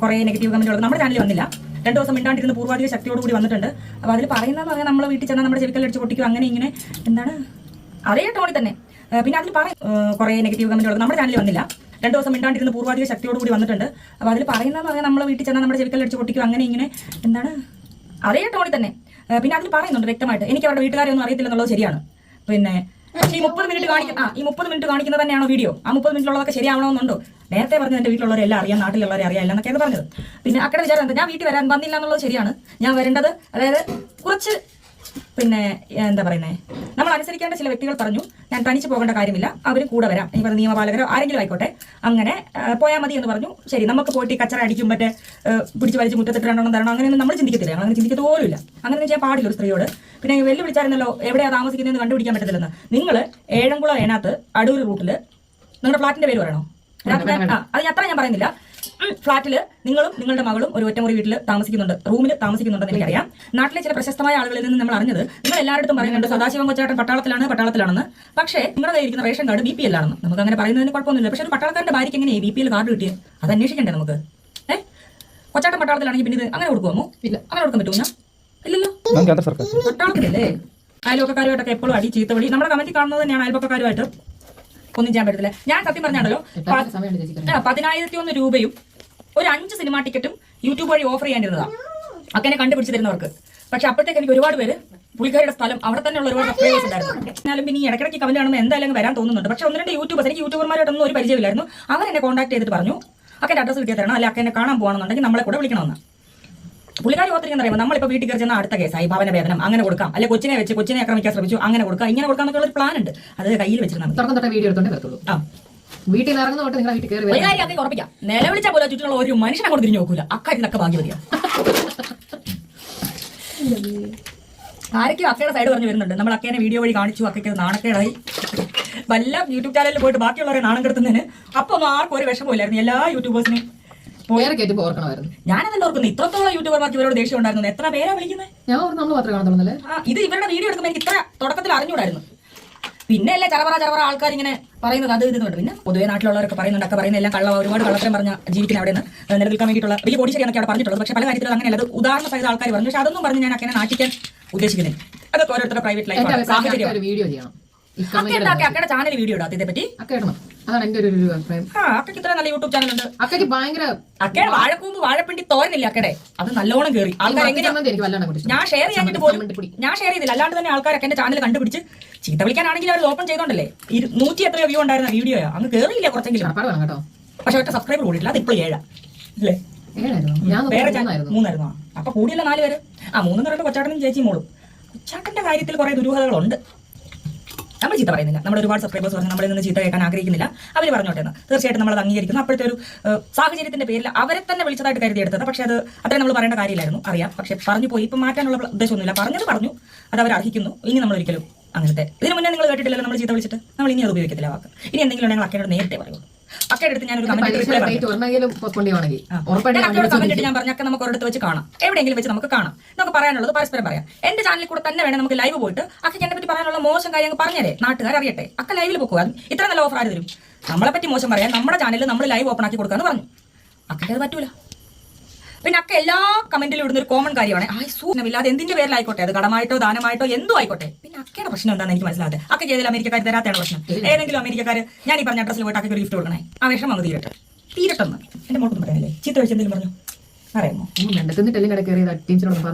കുറേ നെഗറ്റീവ് കമന്റുകൾ നമ്മുടെ ചാനലിൽ വന്നില്ല. 2 ദിവസം മിണ്ടാണ്ടിരുന്ന് പൂർവാധിക ശക്തിയോടുകൂടി വന്നിട്ടുണ്ട്. അപ്പോൾ അതിൽ പറയുന്നതെന്ന് പറഞ്ഞാൽ നമ്മളെ വീട്ടിൽ ചെന്നാൽ നമ്മുടെ ചെവിക്കല്ലടിച്ച് പൊട്ടിക്കും, അങ്ങനെ ഇങ്ങനെ എന്താണ് അതേ ടോണിൽ തന്നെ. പിന്നെ അതിൽ കുറേ നെഗറ്റീവ് കമന്റുകൾ നമ്മുടെ ചാനലിൽ വന്നില്ല. 2 ദിവസം മിണ്ടാണ്ടിരുന്ന് പൂർവാധിക ശക്തിയോടുകൂടി വന്നിട്ടുണ്ട്. അപ്പോൾ അതിൽ പറയുന്നതെന്ന് പറഞ്ഞാൽ നമ്മളെ വീട്ടിൽ ചെന്നാൽ നമ്മുടെ ചെവിക്കല്ലടിച്ച് പൊട്ടിക്കും, അങ്ങനെ ഇങ്ങനെ എന്താണ് അതേ ടോണിൽ തന്നെ. പിന്നെ അതിൽ പറയുന്നുണ്ട് വ്യക്തമായിട്ട്, എനിക്ക് അവരുടെ വീട്ടുകാരെ ഒന്നും അറിയത്തില്ലെന്നുള്ളത് ശരിയാണ്. പിന്നെ ഈ 30 മിനിറ്റ് കാണിക്കുന്നത് തന്നെയാണോ വീഡിയോ? ആ 30 മിനിറ്റിലുള്ളതൊക്കെ ശരിയാവണമെന്നുണ്ടോ? നേരത്തെ പറഞ്ഞത് എൻ്റെ വീട്ടിലുള്ളവരെല്ലാം അറിയാം, നാട്ടിലുള്ളവരെ അറിയാം എന്നൊക്കെയാണ് പറഞ്ഞത്. പിന്നെ അക്കടെ വിചാരം എന്താ, ഞാൻ വീട്ടിൽ വരാൻ വന്നില്ല എന്നുള്ളത് ശരിയാണ്. ഞാൻ വരേണ്ടത് അതായത് കുറച്ച് പിന്നെ എന്താ പറയുന്നത്, നമ്മൾ അനുസരിക്കേണ്ട ചില വ്യക്തികൾ പറഞ്ഞു ഞാൻ തനിച്ച് പോകേണ്ട കാര്യമില്ല, അവർ കൂടെ വരാം, ഈ പറഞ്ഞ നിയമപാലകരോ ആരെങ്കിലും ആയിക്കോട്ടെ, അങ്ങനെ പോയാൽ മതി എന്ന് പറഞ്ഞു. ശരി, നമുക്ക് പോയിട്ട് കച്ചറ അടിക്കും, മറ്റേ പിടിച്ച് വലിച്ച് മുറ്റത്തിട്ട് രണ്ടെണ്ണം തരണം, അങ്ങനെയൊന്നും നമ്മൾ ചിന്തിക്കത്തില്ല, അങ്ങനെ ചിന്തിക്കത്ത് പോലുമില്ല. അങ്ങനെ ചെയ്യാൻ പാടില്ല ഒരു സ്ത്രീയോട്. പിന്നെ വെല്ലുവിളിച്ചായിരുന്നല്ലോ എവിടെയാണ് താമസിക്കുന്നതെന്ന് കണ്ടുപിടിക്കാൻ പറ്റത്തില്ലെന്ന്. നിങ്ങൾ ഏഴംകുളം ഏനാത്ത് അടൂർ റൂട്ടിൽ നിങ്ങളുടെ ഫ്ലാറ്റിന്റെ പേര് പറയണോ? അത് അത്ര ഞാൻ പറയുന്നില്ല. ഫ്ലാറ്റിൽ നിങ്ങളും നിങ്ങളുടെ മകളും ഒരു ഒറ്റമുറി വീട്ടിൽ താമസിക്കുന്നുണ്ട്, റൂമിൽ താമസിക്കുന്നുണ്ടെന്ന് എനിക്കറിയാം. നാട്ടിലെ ചില പ്രശസ്തമായ ആളുകളിൽ നിന്ന് നമ്മൾ അറിഞ്ഞത്, നിങ്ങൾ എല്ലായിടത്തും പറയുന്നുണ്ട് സദാശിവം കൊച്ചാട്ടൻ പട്ടാളത്തിലാണെന്ന്. പക്ഷേ നിങ്ങളുടെ കയ്യിരിക്കുന്ന റേഷൻ കാർഡ് BPL ആണെന്ന്. നമുക്ക് അങ്ങനെ പറയുന്നതിന് കുഴപ്പമൊന്നുമില്ല. പക്ഷേ ഒരു പട്ടാളക്കാരന്റെ ഭാര്യയ്ക്ക് എങ്ങനെ BPL കാർഡ് കിട്ടിയത്? അത് അന്വേഷിക്കണ്ടേ നമുക്ക്? കൊച്ചാട്ടൻ പട്ടാളത്തിലാണെങ്കിൽ പിന്നെ ഇത് അങ്ങനെ കൊടുക്കുമോ? ഇല്ല, അങ്ങനെ കൊടുക്കാൻ പറ്റുമോ? ഇല്ലല്ലോ, പട്ടാളത്തിലല്ലേ. അയൽവക്കക്കാരുമായിട്ടൊക്കെ എപ്പോഴും അടി ചീത്ത വിളി നമ്മുടെ കമന്റിൽ കാണുന്നത് തന്നെയാണ്. അയൽവക്കക്കാരുമായിട്ട് ഒന്നും ചെയ്യാൻ പറ്റത്തില്ല. ഞാൻ സത്യം പറഞ്ഞാണല്ലോ 10,001 രൂപയും ഒരു 5 സിനിമാ ടിക്കറ്റും യൂട്യൂബ് വഴി ഓഫർ ചെയ്യാനിരുന്നതാണ് അങ്ങനെ കണ്ടുപിടിച്ച് തരുന്നവർക്ക്. പക്ഷെ അപ്പോഴത്തേക്ക് എനിക്ക് ഒരുപാട് പേര് പുള്ളിക്കാരുടെ സ്ഥലം അവിടെ തന്നെയുള്ള ഒരുപാട് സബ്സ്ക്രൈബേഴ്സ് ഉണ്ടായിരുന്നു. എന്നാലും പിന്നെ ഈ ഇടയ്ക്കിടയ്ക്ക് കമന്റ് കാണുമ്പോൾ എന്തായാലും വരാൻ തോന്നുന്നുണ്ട്. പക്ഷെ 1-2 യൂട്യൂബേഴ്സ്, എനിക്ക് യൂട്യൂബർമാരോടൊന്നും ഒരു പരിചയമില്ലായിരുന്നു, അവരെന്നെ കോൺടാക്ട് ചെയ്തിട്ട് പറഞ്ഞു അക്കൻ്റെ അഡ്രസ് കിട്ടിയാൽ തരണം, അല്ലെ അക്കനെ കാണാൻ പോകണമെന്നുണ്ടെങ്കിൽ നമ്മളെ കൂടെ വിളിക്കണമെന്ന്. പുള്ളിക്കാരി ഓർത്തിരിക്കുന്ന അറിയുമ്പോൾ നമ്മളിപ്പോൾ വീട്ടിൽ കയറി ചെന്ന അടുത്ത കേസായി ഭവന വേദനം, അങ്ങനെ കൊടുക്കാം, അല്ലെ കൊച്ചിനെ ആക്രമിക്കാൻ ശ്രമിച്ചു, അങ്ങനെ കൊടുക്കാം, ഇങ്ങനെ കൊടുക്കാന്നൊക്കെ ഒരു പ്ലാൻ ഉണ്ട്. അത് കയ്യിൽ വെച്ചിരുന്നു വീഡിയോ വീട്ടിൽ ഇറങ്ങുന്നോട്ട് നിങ്ങളെ വീട്ടിൽ കയറി ഉറപ്പിക്കാം. നിലവിളിച്ചാൽ പോലെ ചുറ്റുള്ള ഒരു മനുഷ്യനെ അങ്ങോട്ട് തിരിഞ്ഞു നോക്കൂല. അക്കാര്യത്തിലൊക്കെ ഭാഗ്യവതിയാണ്. ആരൊക്കെയോ അക്കയുടെ സൈഡ് പറഞ്ഞു വരുന്നുണ്ട്, നമ്മൾ അക്കേനെ വീഡിയോ വഴി കാണിച്ചു, അക്കയ്ക്ക് നാണക്കേടായി, വല്ല യൂട്യൂബ് ചാനലിൽ പോയിട്ട് ബാക്കിയുള്ളവരെ നാണം കെടുത്തുന്നതിന്. അപ്പൊ ഒന്നും ആർക്കും ഒരു വിഷമമില്ലായിരുന്നു, എല്ലാ യൂട്യൂബേഴ്സിനും ഞാനതല്ല ഓർക്കുന്നു. ഇത്രത്തോളം യൂട്യൂബർമാർക്ക് ഇവരോട് ദേഷ്യം ഉണ്ടായിരുന്നു. എത്ര പേരാ വിളിക്കുന്നത്? ഇത് ഇവരുടെ വീഡിയോ എടുക്കുമ്പോൾ എനിക്ക് ഇത്ര തുടക്കത്തിൽ അറിഞ്ഞൂടായിരുന്നു. പിന്നെ അല്ലേ ചറവറ ആൾക്കാർ ഇങ്ങനെ പറയുന്നത് അത് ഇതുണ്ട്. പിന്നെ പൊതുവെ നാട്ടിലുള്ളവരൊക്കെ പറയുന്നുണ്ട് അക്ക പറയുന്ന എല്ലാം ഒരുപാട് കള്ളത്തരം പറഞ്ഞ ജീവിക്കുന്ന അവിടെ നിന്ന് നിലനിൽക്കാൻ വേണ്ടിയിട്ടുള്ള വലിയ കോടീശ്വരിയാണൊക്കെ അവിടെ പറഞ്ഞിട്ടുള്ളത്. പക്ഷെ പല കാര്യത്തിലും അങ്ങനെയല്ല, അത് ഉദാഹരണ സഹിത ആൾക്കാർ പറഞ്ഞു. പക്ഷെ അതൊന്നും പറഞ്ഞ് ഞാൻ അക്കനെ നാട്ടിക്കാൻ ഉദ്ദേശിക്കുന്നത്. അതൊക്കെ ഓരോരുത്തരുടെ പ്രൈവറ്റ് ലൈഫ് സാഹചര്യം. വീഡിയോ ചെയ്യണം, അക്കയുടെ ചാനൽ വീഡിയോ ഇടാം ഇതേപ്പറ്റി. അതാണ് എന്റെ ഒരു അഭിപ്രായം. അക്കയ്ക്ക് ഇത്ര നല്ല യൂട്യൂബ് ചാനൽ ഉണ്ട്. അക്കയ്ക്ക് ഭയങ്കര അക്കയുടെ വാഴക്കൂമ്പ് വാഴപ്പിണ്ടി തോരനില്ല അക്കടെ, അത് നല്ലോണം കയറി ആൾക്കാർ ഞാൻ ഷെയർ ചെയ്യാനായിട്ട് പോലും ഞാൻ ഷെയർ ചെയ്തില്ല. അല്ലാണ്ട് തന്നെ ആൾക്കാരൊക്കെ എന്റെ ചാനൽ കണ്ടുപിടിച്ച് ചീത്ത വിളിക്കാനാണെങ്കിൽ അവർ ഓപ്പൺ ചെയ്തോണ്ടല്ലേ. 100 എത്രയോ വ്യൂ ഉണ്ടായിരുന്ന വീഡിയോ അങ്ങ് കയറിയില്ല കുറച്ചെങ്കിലും. കേട്ടോ, പക്ഷെ ഒറ്റ സബ്സ്ക്രൈബർ കൂടിയില്ല. അത് ഇപ്പോൾ 7 അല്ലേ? വേറെ 3 അപ്പൊ കൂടിയല്ല 4 പേര്. 3 പറയുമ്പോൾ കൊച്ചാട്ടനും ചേച്ചി മോളും. കൊച്ചാട്ടന്റെ കാര്യത്തിൽ കുറെ ദുരൂഹതകളുണ്ട്. നമ്മൾ ചീത്ത പറയുന്നില്ല. നമ്മുടെ ഒരുപാട് സബ്സ്ക്രൈബേഴ്സ് പറഞ്ഞു നമ്മളിൽ നിന്ന് ചീത്ത കേൾക്കാൻ ആഗ്രഹിക്കുന്നില്ല, അവർ പറഞ്ഞോട്ടെ എന്ന്. തീർച്ചയായിട്ടും നമ്മൾ അംഗീകരിക്കുന്നു. അപ്പോഴത്തെ ഒരു സാഹചര്യത്തിന്റെ പേരിൽ അവരെ തന്നെ വിളിച്ചതായിട്ട് കരുതിയെടുത്തത്. പക്ഷെ അത് അത്രയും നമ്മൾ പറയേണ്ട കാര്യമില്ലായിരുന്നു, അറിയാം. പക്ഷെ പറഞ്ഞു പോയി. ഇപ്പം മാറ്റാനുള്ള ഉദ്ദേശമൊന്നുമില്ല. പറഞ്ഞു, അത് അവർ അർഹിക്കുന്നു. ഇനി നമ്മൾ ഒരിക്കലും അങ്ങനത്തെ ഇതിന് മുന്നേ നിങ്ങൾ കേട്ടിട്ടില്ലല്ലോ നമ്മൾ ചീത്ത വിളിച്ചിട്ട്. നമ്മൾ ഇനി അത് ഉപയോഗിക്കത്തില്ല വാക്ക്. ഇനി എന്തെങ്കിലും ഉണ്ടെങ്കിൽ അക്കയോട് നേരത്തെ പറയുള്ളൂ. അക്കയുടെ അടുത്ത് ഞാനൊരു കമന്റ് ഞാൻ പറഞ്ഞു അക്ക നമുക്ക് ഒരിടത്ത് വെച്ച് കാണാം, എവിടെയെങ്കിലും വെച്ച് നമുക്ക് കാണാം, നമുക്ക് പറയാനുള്ളത് പരസ്പരം പറയാം. എന്റെ ചാനലിൽ കൂടെ തന്നെ വേണം നമുക്ക് ലൈവ് പോയിട്ട് അക്കയ്ക്ക് എന്നെ പറ്റി പറയാനുള്ള മോശം കാര്യം പറഞ്ഞേരെ നാട്ടുകാർ അറിയട്ടെ. അക്ക ലൈവിൽ പോകുക, ഇത്ര നല്ല ഓഫർ ആര് തരും? നമ്മളെ പറ്റി മോശം പറയാൻ നമ്മുടെ ചാനലിൽ നമ്മൾ ലൈവ് ഓപ്പൺ ആക്കി കൊടുക്കാന്ന് പറഞ്ഞു. അക്കയ്ക്ക് അത് പറ്റൂല. പിന്നെ അക്ക എല്ലാ കമന്റിലും ഇടുന്ന ഒരു കോമൺ കാര്യമാണ് സൂചനമില്ലാതെ എന്തിന്റെ പേരിലായിക്കോട്ടെ, അത് കടമായിട്ടോ ദാനമായിട്ടോ എന്തോ ആയിക്കോട്ടെ. പിന്നെ അക്കയുടെ പ്രശ്നം എന്താണെന്ന് എനിക്ക് മനസ്സിലാതെ. അക്കയ്ക്ക് ഏതെങ്കിലും അമേരിക്കക്കാർ തരാത്തയാണ് പ്രശ്നം. ഏതെങ്കിലും അമേരിക്കക്കാർ ഞാൻ ഈ പറഞ്ഞ അഡ്രസ്സിൽ പോയിട്ട് അക്കയ്ക്ക് ഒരു ഗിഫ്റ്റ് കൊടുക്കണേ, ആ വിഷമം അങ്ങ് തീരട്ടെന്ന് എന്റെ മോട്ടൊന്നും പറയാനല്ലേ. ചീത്ത വെച്ച് എന്തെങ്കിലും പറഞ്ഞു അറിയാമോ?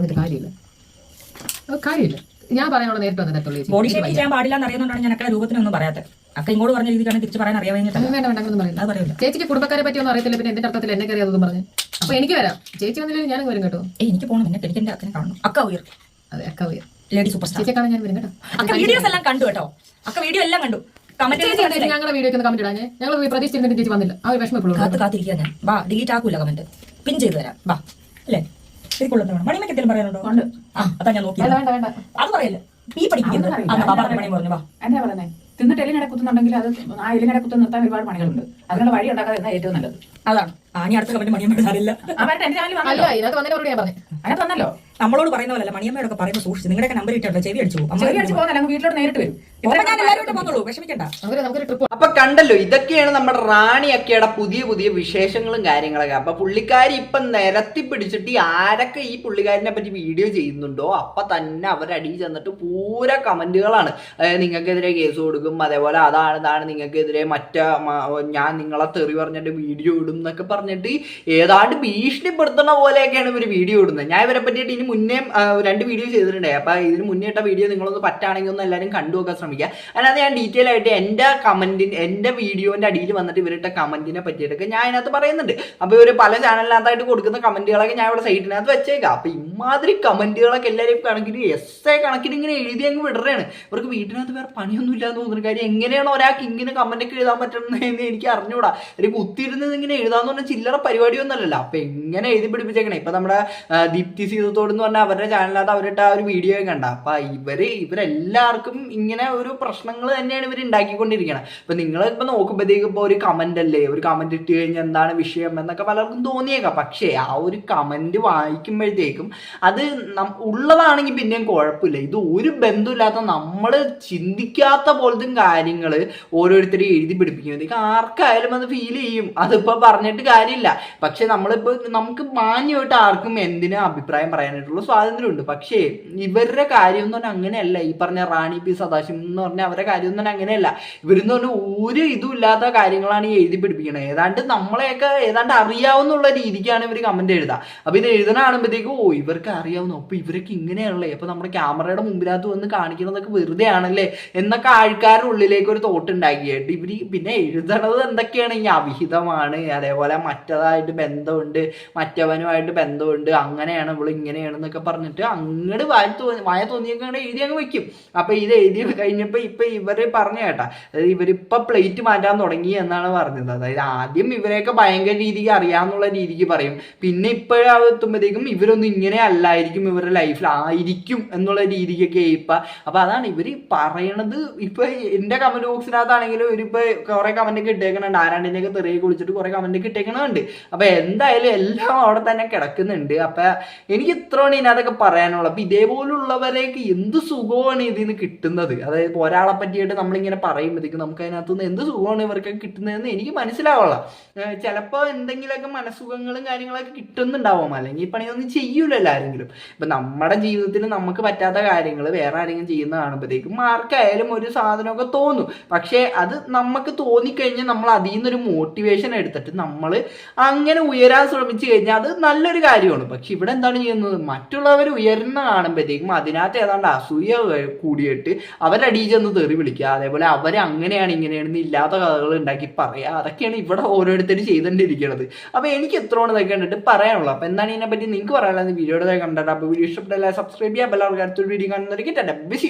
കാര്യമില്ല. ഞാൻ പറയാനുള്ള നേരിട്ട് വന്നിട്ടുള്ളൂ. ബോഡി ഷേപ്പ് ചെയ്യാൻ പാടില്ല എന്ന് അറിയുന്നതുകൊണ്ടാണ് ഞാൻ അക്കടെ രൂപത്തിനൊന്നും പറയാത്തത്. അക്ക ഇങ്ങോട്ട് പറഞ്ഞ രീതിക്കാണ് തിരിച്ച് പറയാൻ അറിയാമെന്ന്. ചേച്ചിക്ക് കുടുംബക്കാരെ പറ്റി ഒന്നും അറിയത്തില്ല, പിന്നെ എന്റെ അർത്ഥത്തിൽ എന്നെ കയറിയതൊന്നും പറഞ്ഞു. അപ്പൊ എനിക്ക് വരാം, ചേച്ചി വന്നില്ലെങ്കിൽ ഞാനും വരും കേട്ടോ. എനിക്ക് പോകണം, എനിക്ക് എന്റെ അക്കനെ കാണണം. അക്ക ഉയർ, അതെ അക്ക ഉയർ, ലേഡി സൂപ്പർ സ്റ്റാർ. ചേച്ചിയെ കാണാൻ ഞാൻ വരും കേട്ടോ. അക്ക വീഡിയോസ് എല്ലാം കണ്ടു കേട്ടോ, അക്ക വീഡിയോ എല്ലാം കണ്ടു. ഞങ്ങളുടെ വീഡിയോ കമന്റ് ഇടാൻ ഞങ്ങൾ പ്രതീക്ഷിച്ചിരുന്നിട്ട് ചേച്ചി വന്നില്ല. ആ ഒരു വിഷമം ഇപ്പോഴും കാത്തിരിക്കാൻ ഞാൻ വാ, ഡിലീറ്റ് ആക്കൂല കമന്റ്, പിൻ ചെയ്ത് തരാം വാ. അല്ലേ ശരിക്കുള്ള മണിമയ്ക്ക് എന്തെങ്കിലും പറയാനുണ്ടോ? അതാ ഞാൻ നോക്കി. അത് പറയല്ലേ ഈ പഠിക്കുന്നത് മണി പറഞ്ഞു വാ. എന്നാ പറഞ്ഞേ, തിന്നിട്ട് എലിനട കുത്തുന്നുണ്ടെങ്കിൽ അത് ആ എലിനട കുത്ത് നിർത്താൻ ഒരുപാട് പണികളുണ്ട്. അതിനുള്ള വഴി ഉണ്ടാക്കാതെ ഏറ്റവും നല്ലത് അതാണ്. ഇനി അടുത്ത കമന്റ് മണിയമ്മ സാരില്ല. അവരുടെ എന്റെ ചാനൽ വന്നല്ലോ, അതിനകത്ത് വന്നല്ലോ. നമ്മളോട് പറയുന്ന പോലെ മണിയമ്മയോടൊക്കെ പറയുമ്പോൾ സൂക്ഷിച്ച് നിങ്ങളുടെയൊക്കെ നമ്പർ ഇട്ടോ ചെവി അടിച്ചു ചെറിയ അടിച്ച് പോകുന്നില്ല, അങ്ങ് വീട്ടിലോട്ട് നേരിട്ട് വരും. ഞാൻ എല്ലാവരും പോകുന്നുള്ളൂ, വിഷമിക്കണ്ട. നമുക്കൊരു ട്രിപ്പ്. അപ്പൊ കണ്ടല്ലോ, ഇതൊക്കെയാണ് നമ്മുടെ റാണി അക്കയുടെ പുതിയ പുതിയ വിശേഷങ്ങളും കാര്യങ്ങളൊക്കെ. അപ്പൊ പുള്ളിക്കാരി ഇപ്പൊ നിരത്തി പിടിച്ചിട്ട് ആരൊക്കെ ഈ പുള്ളിക്കാരിനെ പറ്റി വീഡിയോ ചെയ്യുന്നുണ്ടോ അപ്പൊ തന്നെ അവരടി ചെന്നിട്ട് പൂര കമന്റുകളാണ്. അതായത് നിങ്ങൾക്കെതിരെ കേസ് കൊടുക്കും, അതേപോലെ അതാണ് നിങ്ങൾക്കെതിരെ ഞാൻ നിങ്ങളെ തെറി പറഞ്ഞിട്ട് വീഡിയോ ഇടും എന്നൊക്കെ പറഞ്ഞിട്ട് ഏതാണ്ട് ഭീഷണിപ്പെടുത്തുന്ന പോലെയൊക്കെയാണ് ഇവർ വീഡിയോ ഇടുന്നത്. ഞാൻ ഇവരെ പറ്റിയിട്ട് ഇനി മുന്നേ 2 വീഡിയോ ചെയ്തിട്ടുണ്ട്. അപ്പൊ ഇതിന് മുന്നേ ഇട്ട വീഡിയോ നിങ്ങളൊന്ന് പറ്റാണെങ്കിൽ ഒന്ന് എല്ലാവരും കണ്ടുനോക്കാൻ ശ്രമിക്കുക. അതിനകത്ത് ഞാൻ ഡീറ്റെയിൽ ആയിട്ട് എൻ്റെ വീഡിയോന്റെ അടിയിൽ വന്നിട്ട് ഇവരിട്ട കമന്റിനെ പറ്റിയിട്ടൊക്കെ ഞാൻ അതിനകത്ത് പറയുന്നുണ്ട്. അപ്പൊ ഇവര് പല ചാനലിനകത്തായിട്ട് കൊടുക്കുന്ന കമന്റുകളൊക്കെ ഞാൻ ഇവിടെ സൈറ്റിനകത്ത് വെച്ചേക്കാം. അപ്പൊ ഇമാതിരി കമന്റുകളൊക്കെ എല്ലാവരും കണക്കിന് കണക്കിന് ഇങ്ങനെ എഴുതി അങ്ങ് വിടുകയാണ്. ഇവർക്ക് വീട്ടിനകത്ത് വേറെ പണിയൊന്നും ഇല്ലാന്ന് തോന്നുന്ന കാര്യം. എങ്ങനെയാണ് ഒരാൾക്ക് ഇങ്ങനെ കമന്റൊക്കെ എഴുതാൻ പറ്റുന്നതെന്ന് എനിക്ക് അറിഞ്ഞൂടാ. ഒരു കുത്തിയിരുന്നത് ഇങ്ങനെ എഴുതാന്ന് പറഞ്ഞാൽ ചില്ലറ പരിപാടിയൊന്നുമല്ലല്ലോ. അപ്പൊ എങ്ങനെ എഴുതി പിടിപ്പിച്ചേക്കണേ. ഇപ്പൊ നമ്മുടെ ദീപ്തി സീതത്തോട് എന്ന് പറഞ്ഞാൽ അവരുടെ ചാനലിനകത്ത് അവരിട്ട ആ ഒരു വീഡിയോ കണ്ട. അപ്പൊ ഇവരെല്ലാവർക്കും ഇങ്ങനെ ഒരു പ്രശ്നങ്ങൾ തന്നെയാണ് ഇവർ ഉണ്ടാക്കിക്കൊണ്ടിരിക്കുന്നത്. ഇപ്പൊ നിങ്ങൾ ഇപ്പൊ നോക്കുമ്പോഴത്തേക്ക് ഇപ്പൊ ഒരു കമന്റ് അല്ലേ, ഒരു കമന്റ് ഇട്ട് കഴിഞ്ഞാൽ എന്താണ് വിഷയം എന്നൊക്കെ പലർക്കും തോന്നിയേക്കാം. പക്ഷേ ആ ഒരു കമന്റ് വായിക്കുമ്പോഴത്തേക്കും അത് ഉള്ളതാണെങ്കിൽ പിന്നെയും കുഴപ്പമില്ല. ഇത് ഒരു ബന്ധമില്ലാത്ത നമ്മൾ ചിന്തിക്കാത്ത പോലത്തെ കാര്യങ്ങൾ ഓരോരുത്തരും എഴുതി പിടിപ്പിക്കുമ്പോഴത്തേക്ക് ആർക്കായാലും അത് ഫീൽ ചെയ്യും. അതിപ്പോ പറഞ്ഞിട്ട് കാര്യമില്ല. പക്ഷെ നമ്മളിപ്പോ നമുക്ക് മാന്യമായിട്ട് ആർക്കും എന്തിനും അഭിപ്രായം പറയാനായിട്ടുള്ള സ്വാതന്ത്ര്യമുണ്ട്. പക്ഷേ ഇവരുടെ കാര്യം എന്ന് പറഞ്ഞാൽ അങ്ങനെയല്ല. ഈ പറഞ്ഞ റാണി പി സദാശിവം എന്ന് പറഞ്ഞാൽ അവരുടെ കാര്യം എന്ന് പറഞ്ഞാൽ അങ്ങനെയല്ല. ഇവരെന്ന് പറഞ്ഞാൽ ഒരു ഇതും ഇല്ലാത്ത കാര്യങ്ങളാണ് ഈ എഴുതി പിടിപ്പിക്കുന്നത്. ഏതാണ്ട് നമ്മളെയൊക്കെ ഏതാണ്ട് അറിയാവുന്നുള്ള രീതിക്കാണ് ഇവർ കമന്റ് എഴുതുക. അപ്പൊ ഇത് എഴുതുന്ന കാണുമ്പോഴത്തേക്കും ഇവർക്ക് അറിയാവുന്നു, അപ്പൊ ഇവരൊക്കെ ഇങ്ങനെയാണല്ലേ, അപ്പൊ നമ്മുടെ ക്യാമറയുടെ മുമ്പിനകത്ത് വന്ന് കാണിക്കുന്നതൊക്കെ വെറുതെ ആണല്ലേ എന്നൊക്കെ ആൾക്കാരുടെ ഉള്ളിലേക്ക് ഒരു തോട്ട് ഉണ്ടാക്കിയിട്ട് ഇവര് പിന്നെ എഴുതണത് എന്തൊക്കെയാണ്, ഈ അവിഹിതമാണ്, അതേപോലെ മറ്റേതായിട്ട് ബന്ധമുണ്ട്, മറ്റവനുമായിട്ട് ബന്ധമുണ്ട്, അങ്ങനെയാണ് ഇവള് ഇങ്ങനെയാണെന്നൊക്കെ പറഞ്ഞിട്ട് അങ്ങോട്ട് വായ തോന്നിയൊക്കെ എഴുതി അങ്ങ് വെക്കും. അപ്പൊ ഇത് എഴുതി കഴിഞ്ഞപ്പോ ഇപ്പൊ ഇവര് പറഞ്ഞ കേട്ടാ, അതായത് ഇവരിപ്പൊ പ്ലേറ്റ് മാറ്റാൻ തുടങ്ങി എന്നാണ് പറഞ്ഞത്. അതായത് ആദ്യം ഇവരെയൊക്കെ ഭയങ്കര രീതിക്ക് അറിയാന്നുള്ള രീതിക്ക് പറയും, പിന്നെ ഇപ്പോഴെത്തുമ്പോഴത്തേക്കും ഇവരൊന്നും ഇങ്ങനെ അല്ലായിരിക്കും, ഇവരുടെ ലൈഫിൽ ആയിരിക്കും എന്നുള്ള രീതിക്കൊക്കെ അപ്പൊ അതാണ് ഇവര് പറയണത്. ഇപ്പൊ എന്റെ കമന്റ് ബോക്സിനകത്താണെങ്കിലും ഇവരിപ്പോ കുറെ കമന്റ് ഒക്കെ ഇട്ടേക്കണുണ്ട്, ആരാണ്ടിനെയൊക്കെ തെറിയെ കുളിച്ചിട്ട് കുറെ കമന്റ് ഒക്കെ ഇട്ടേക്കണുണ്ട്. അപ്പൊ എന്തായാലും എല്ലാം അവിടെ തന്നെ കിടക്കുന്നുണ്ട്. അപ്പൊ എനിക്ക് ഇത്രയാണ് ഇതിനകത്തൊക്കെ പറയാനുള്ളത്. അപ്പൊ ഇതേപോലുള്ളവരേക്ക് എന്ത് സുഖമാണ് ഇതിന് കിട്ടുന്നത്. അതായത് ഒരാളെ പറ്റിയിട്ട് നമ്മളിങ്ങനെ പറയുമ്പോഴത്തേക്കും നമുക്ക് അതിനകത്തുനിന്ന് എന്ത് സുഖമാണ് ഇവർക്കൊക്കെ കിട്ടുന്നതെന്ന് എനിക്ക് മനസ്സിലാവുള്ള. ചിലപ്പോൾ എന്തെങ്കിലുമൊക്കെ മനസ്സുഖങ്ങളും കാര്യങ്ങളൊക്കെ കിട്ടുന്നുണ്ടാവും, അല്ലെങ്കിൽ ഈ പണിയൊന്നും ചെയ്യൂലല്ലോ ആരെങ്കിലും. ഇപ്പൊ നമ്മുടെ ജീവിതത്തിൽ നമുക്ക് പറ്റാത്ത കാര്യങ്ങൾ വേറെ ആരെങ്കിലും ചെയ്യുന്ന കാണുമ്പോഴത്തേക്കും ആർക്കായാലും ഒരു സാധനമൊക്കെ തോന്നും. പക്ഷെ അത് നമുക്ക് തോന്നിക്കഴിഞ്ഞാൽ നമ്മൾ അതിൽ നിന്നൊരു മോട്ടിവേഷൻ എടുത്തിട്ട് നമ്മൾ അങ്ങനെ ഉയരാൻ ശ്രമിച്ചു കഴിഞ്ഞാൽ അത് നല്ലൊരു കാര്യമാണ്. പക്ഷെ ഇവിടെ എന്താണ് ചെയ്യുന്നത്, മറ്റുള്ളവർ ഉയരുന്ന കാണുമ്പോഴത്തേക്കും അതിനകത്ത് ഏതാണ്ട് അസൂയ കൂടിയിട്ട് അവരടിയിൽ ചെന്ന് തെറി വിളിക്കുക, അതേപോലെ അവരെ അങ്ങനെയാണ് ഇങ്ങനെയാണെന്ന് ഇല്ലാത്ത കഥകൾ ഉണ്ടാക്കി പറയുക. അതൊക്കെയാണ് ഇവിടെ ഓരോരുത്തരും ചെയ്തുകൊണ്ടിരിക്കുന്നത്. അപ്പൊ എനിക്ക് എത്രയാണ് ഇതൊക്കെ കണ്ടിട്ട് പറയാനുള്ളത്. അപ്പൊ എന്താണ് ഇതിനെ പറ്റി നിങ്ങൾക്ക് പറയാനുള്ളത് വീഡിയോയുടെ കണ്ടിട്ട്. അപ്പൊ വീഡിയോ ഇഷ്ടപ്പെട്ടല്ല സബ്സ്ക്രൈബ് ചെയ്യാം. എല്ലാവർക്കും അടുത്തൊരു വീഡിയോ കാണുന്നവർക്ക് ബിസി.